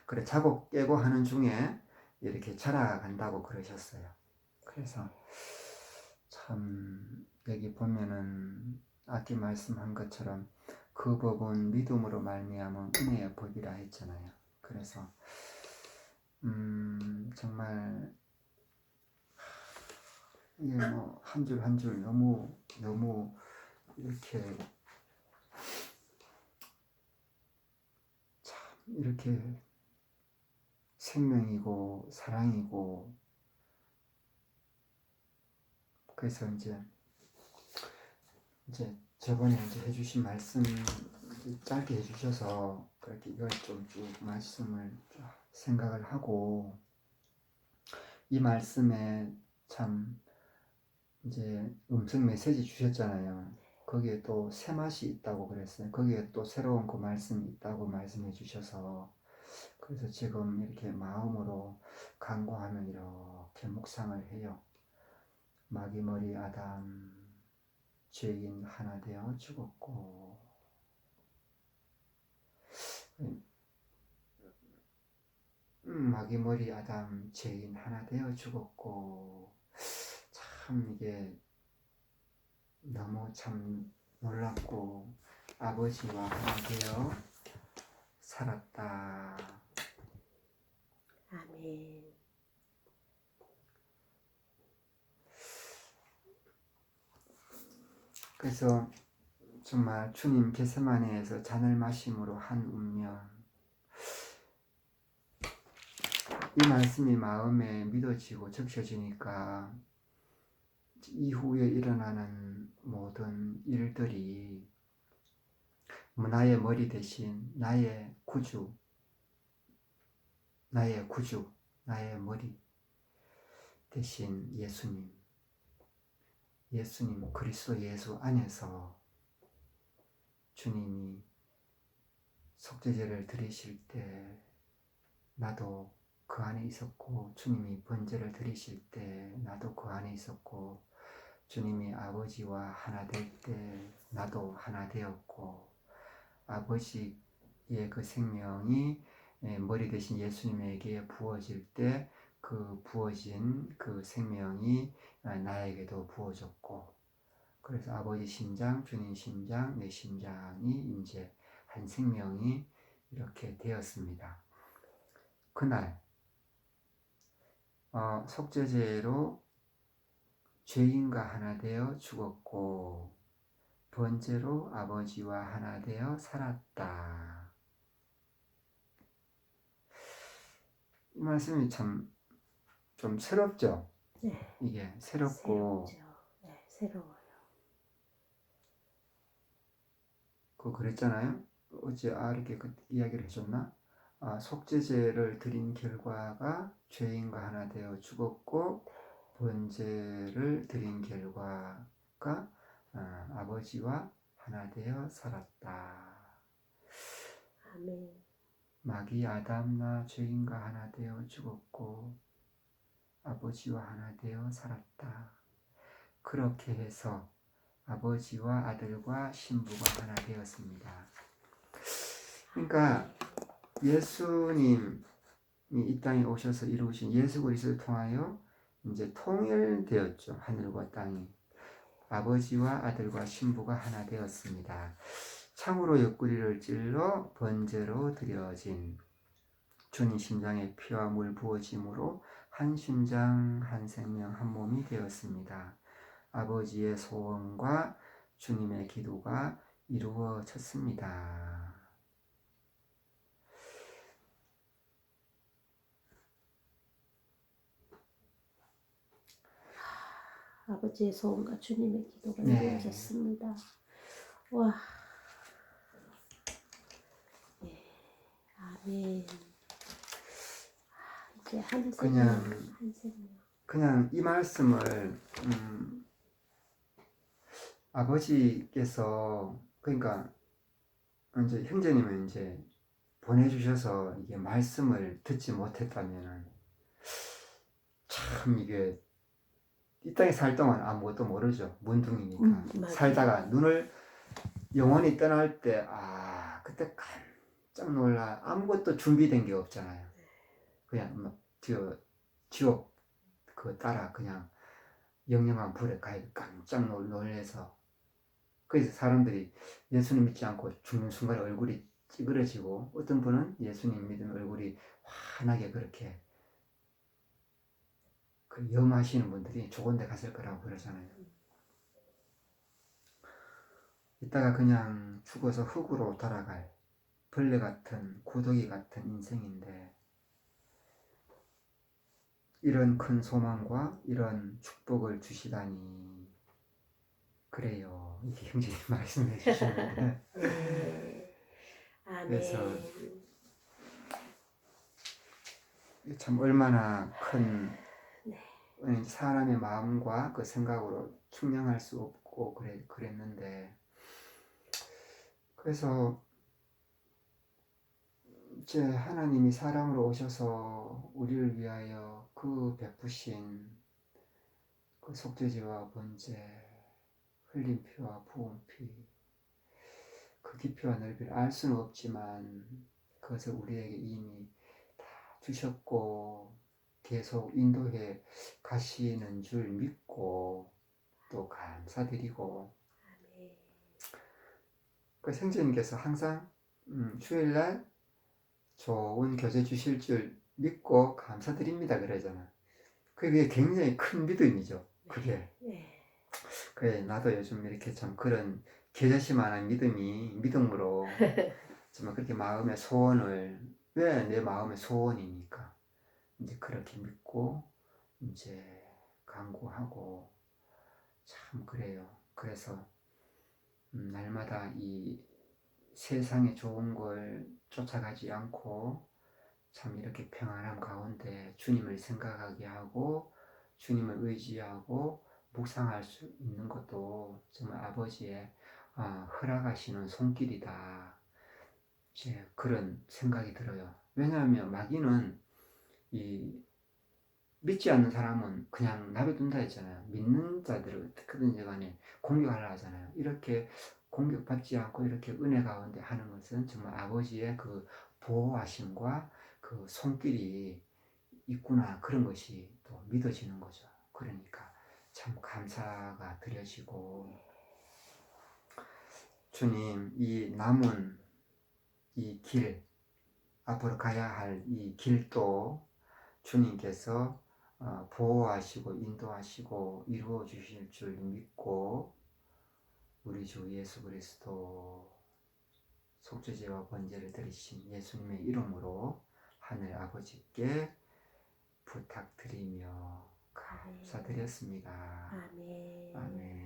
그래 자고 깨고 하는 중에 이렇게 자라간다고 그러셨어요. 그래서 참 여기 보면은 아까 말씀한 것처럼 그 법은 믿음으로 말미암은 은혜의 법이라 했잖아요. 그래서 정말 이게 뭐 한 줄 한 줄 너무 이렇게 참 이렇게 생명이고 사랑이고 그래서 이제 저번에 이제 해주신 말씀 짧게 해주셔서 그렇게 이걸 좀 쭉 말씀을 생각을 하고 이 말씀에 참 이제 음성 메시지 주셨잖아요. 거기에 또 새 맛이 있다고 그랬어요. 거기에 또 새로운 그 말씀이 있다고 말씀해 주셔서 그래서 지금 이렇게 마음으로 간구하면 이렇게 묵상을 해요. 마귀머리 아담 죄인 하나 되어 죽었고 마귀머리 아담 죄인 하나 되어 죽었고 참 이게 너무 참 놀랍고 아버지와 하나 되어 살았다. 아멘. 그래서 정말 주님 겟세마네에서 잔을 마심으로 한 운명 이 말씀이 마음에 믿어지고 적셔지니까 이후에 일어나는 모든 일들이 나의 머리 대신 나의 구주, 나의 머리 대신 예수님 그리스도 예수 안에서 주님이 속죄제를 드리실 때 나도 그 안에 있었고 주님이 번제를 드리실 때 나도 그 안에 있었고 주님이 아버지와 하나 될 때 나도 하나 되었고 아버지의 그 생명이 머리 대신 예수님에게 부어질 때 그 부어진 그 생명이 나에게도 부어졌고 그래서 아버지 심장, 주님 심장, 내 심장이 이제 한 생명이 이렇게 되었습니다. 그날 속죄제로 죄인과 하나 되어 죽었고 번제로 아버지와 하나 되어 살았다. 이 말씀이 참 좀 새롭죠? 네. 이게 새롭고 새롭죠. 네, 새로워요. 그랬잖아요. 어제 이렇게 그 이야기를 해줬나? 속죄제를 드린 결과가 죄인과 하나 되어 죽었고 번제를 드린 결과가 아버지와 하나 되어 살았다. 아멘. 마귀 아담나 죄인과 하나 되어 죽었고 아버지와 하나 되어 살았다. 그렇게 해서 아버지와 아들과 신부가 하나 되었습니다. 그러니까 예수님이 이 땅에 오셔서 이루신 예수 그리스도를 통하여 이제 통일되었죠. 하늘과 땅이. 아버지와 아들과 신부가 하나 되었습니다. 창으로 옆구리를 찔러 번제로 드려진 주님 심장에 피와 물 부어짐으로 한 심장 한 생명 한 몸이 되었습니다. 아버지의 소원과 주님의 기도가 이루어졌습니다. 아버지의 소원과 주님의 기도가 네. 이루어졌습니다. 와, 네, 아멘. 이제 한 생명, 한 생명. 그냥 이 말씀을 아버지께서 그러니까 이제 형제님은 이제 보내주셔서 이게 말씀을 듣지 못했다면은 참 이게 이 땅에 살 동안 아무것도 모르죠. 문둥이니까. 살다가 눈을 영원히 떠날 때 그때 깜짝 놀라. 아무것도 준비된 게 없잖아요. 그냥 막 지옥 그 따라 그냥 영영한 불에 가야 깜짝 놀래서. 그래서 사람들이 예수님 믿지 않고 죽는 순간에 얼굴이 찌그러지고, 어떤 분은 예수님 믿으면 얼굴이 환하게 그렇게 그 염하시는 분들이 좋은 데 갔을 거라고 그러잖아요. 이따가 그냥 죽어서 흙으로 돌아갈 벌레 같은 고독이 같은 인생인데, 이런 큰 소망과 이런 축복을 주시다니. 그래요. 이게 형제님 말씀해 주시는데 아멘. 그래서 참 얼마나 큰 사람의 마음과 그 생각으로 측량할 수 없고 그랬는데, 그래서 이제 하나님이 사람으로 오셔서 우리를 위하여 그 베푸신 그 속죄제와 번제, 흘린 피와 부은 피, 그 깊이와 넓이를 알 수는 없지만 그것을 우리에게 이미 다 주셨고 계속 인도해 가시는 줄 믿고 또 감사드리고, 그 생제님께서 항상 주일날 좋은 교제 주실 줄 믿고 감사드립니다 그러잖아. 그게 굉장히 큰 믿음이죠. 그게. 그래, 나도 요즘 이렇게 참 그런 계자씨만한 믿음으로 정말 그렇게 마음의 소원을, 왜 내 마음의 소원이니까 이제 그렇게 믿고 이제 간구하고 참 그래요. 그래서 날마다 이 세상에 좋은 걸 쫓아가지 않고 참 이렇게 평안함 가운데 주님을 생각하게 하고 주님을 의지하고 묵상할 수 있는 것도 정말 아버지의 허락하시는 손길이다. 이제 그런 생각이 들어요. 왜냐하면 마귀는 이 믿지 않는 사람은 그냥 내버려둔다 했잖아요. 믿는 자들을 어떻게든지 간에 공격하려 하잖아요. 이렇게 공격받지 않고 이렇게 은혜 가운데 하는 것은 정말 아버지의 그 보호하심과 그 손길이 있구나, 그런 것이 또 믿어지는 거죠. 그러니까 참 감사가 드려지고, 주님 이 남은 이 길, 앞으로 가야 할 이 길도 주님께서 보호하시고 인도하시고 이루어 주실 줄 믿고, 우리 주 예수 그리스도 속죄제와 번제를 드리신 예수님의 이름으로 하늘 아버지께 부탁드리며 감사드렸습니다. 아멘. 아멘.